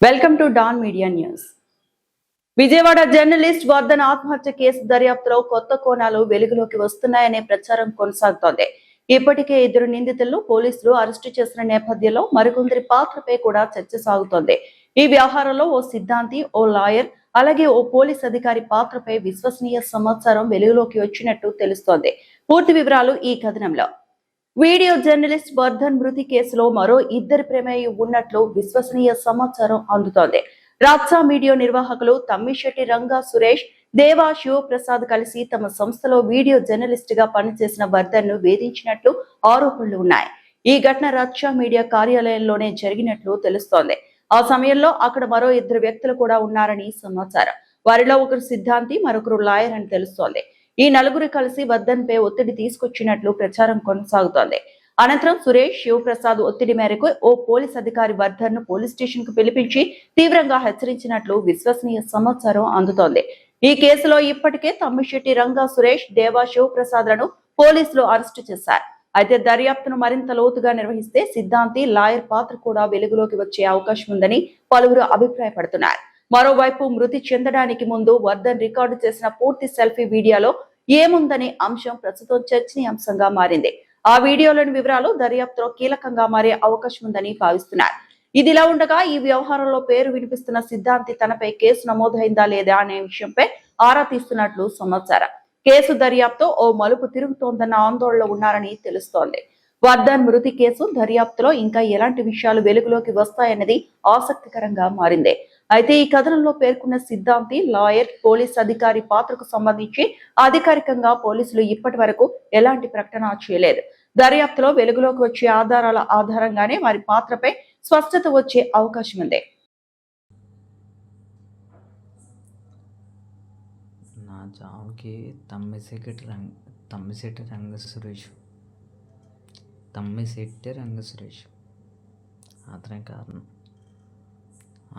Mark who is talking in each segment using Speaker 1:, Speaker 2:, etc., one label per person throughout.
Speaker 1: Welcome to Dawn media news. Vijayawada journalist Vardhan ఆత్మహత్య కేసు దర్యాప్తులో కొత్త కోణాలు వెలుగులోకి వస్తున్నాయనే ప్రచారం కొనసాగుతోంది. ఇప్పటికే 2 నిందితులను పోలీసులు అరెస్టు చేసిన నేపథ్యంలో మరికొందరి పాత్రపై కూడా చర్చ సాగుతోంది. ఈ వ్యవహారంలో ఓ సిద్ధాంతి, ఓ లాయర్, అలాగే ఓ పోలీస్ అధికారి పాత్రపై విశ్వసనీయ సమాచారం వెలుగులోకి వచ్చినట్టు తెలుస్తోంది. పూర్తి వివరాలు ఈ కథనంలో. వీడియో జర్నలిస్ట్ వర్ధన్ మృతి కేసులో మరో 2 ప్రమేయం ఉన్నట్లు విశ్వసనీయ సమాచారం అందుతోంది. రాత్సా మీడియా నిర్వాహకులు తమ్మిశెట్టి రంగా సురేష్, దేవా శివప్రసాద్ కలిసి తమ సంస్థలో వీడియో జర్నలిస్ట్ గా పనిచేసిన వర్ధన్ ను వేధించినట్లు ఆరోపణలు ఉన్నాయి. ఈ ఘటన రాత్సా మీడియా కార్యాలయంలోనే జరిగినట్లు తెలుస్తోంది. ఆ సమయంలో అక్కడ మరో 2 వ్యక్తులు కూడా ఉన్నారని సమాచారం. వారిలో ఒకరు సిద్ధాంతి, మరొకరు లాయర్ అని తెలుస్తోంది. ఈ నలుగురు కలిసి వర్ధన్ పై ఒత్తిడి తీసుకొచ్చినట్లు ప్రచారం కొనసాగుతోంది. అనంతరం సురేష్, శివప్రసాద్ ఒత్తిడి మేరకు ఓ పోలీస్ అధికారి వర్ధన్ ను పోలీస్ స్టేషన్ కు పిలిపించి తీవ్రంగా హెచ్చరించినట్లు విశ్వసనీయ సమాచారం అందుతోంది. ఈ కేసులో ఇప్పటికే తమ్మిశెట్టి రంగా సురేష్, దేవా శివప్రసాద్ లను పోలీసులు అరెస్టు చేశారు. అయితే దర్యాప్తును మరింత లోతుగా నిర్వహిస్తే సిద్ధాంతి, లాయర్ పాత్ర కూడా వెలుగులోకి వచ్చే అవకాశం ఉందని పలువురు అభిప్రాయపడుతున్నారు. మరోవైపు మృతి చెందడానికి ముందు వర్ధన్ రికార్డు చేసిన పూర్తి సెల్ఫీ వీడియోలో ఏముందనే అంశం ప్రస్తుతం చర్చనీయాంశంగా మారింది. ఆ వీడియోలోని వివరాలు దర్యాప్తులో కీలకంగా మారే అవకాశం ఉందని భావిస్తున్నారు. ఇదిలా ఉండగా ఈ వ్యవహారంలో పేరు వినిపిస్తున్న సిద్ధాంతి తనపై కేసు నమోదైందా లేదా అనే విషయంపై ఆరా తీస్తున్నట్లు సమాచారం. కేసు దర్యాప్తు ఓ మలుపు తిరుగుతోందన్న ఆందోళనలో ఉన్నారని తెలుస్తోంది. వర్ధన్ మృతి కేసు దర్యాప్తులో ఇంకా ఎలాంటి విషయాలు వెలుగులోకి వస్తాయన్నది ఆసక్తికరంగా మారింది. అయితే ఈ కథనంలో పేర్కొన్న సిద్ధాంతి, లాయర్, పోలీస్ అధికారి పాత్రకు సంబంధించి అధికారికంగా పోలీసులు ఇప్పటి వరకు ఎలాంటి ప్రకటన చేయలేదు. దర్యాప్తులో వెలుగులోకి వచ్చే ఆధారాల ఆధారంగానే వారి పాత్రపై స్పష్టత వచ్చే అవకాశం ఉంది.
Speaker 2: నా చావుకి తమ్మిశెట్టి రంగ సురేష్ అతనే కారణం.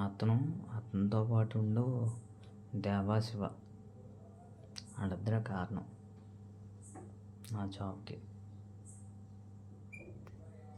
Speaker 2: అతనితో పాటు ఉండు దేవాశివ వాళ్ళిద్దరే కారణం నా చావుకి.